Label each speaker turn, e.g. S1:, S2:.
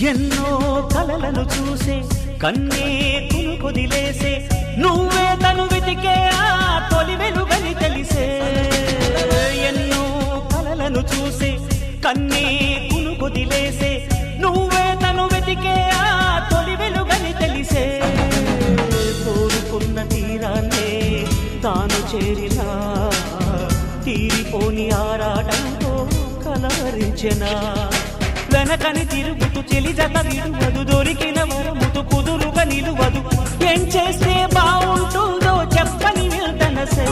S1: ఎన్నో కలలను చూసే కన్నే కొదిలేసే నువ్వే తను వెతికే ఆ తొలి వెలుగని తెలిసే ఎన్నో కలలను చూసే కన్నే కొదిలేసే నువ్వే తను వెతికే ఆ తొలి వెలుగని తెలిసే కోరుకున్న తీరాన్నే తాను చేరినా తీరిపోని ఆరాటంతో కలవరించెనా వెనకని తిరుగుతూ చెలి జత విడువదు దొరికిన వరముతు కుదురుగా నిలువదు ఏం చేస్తే బాగుంటుందో చెప్పని నిల్తనసే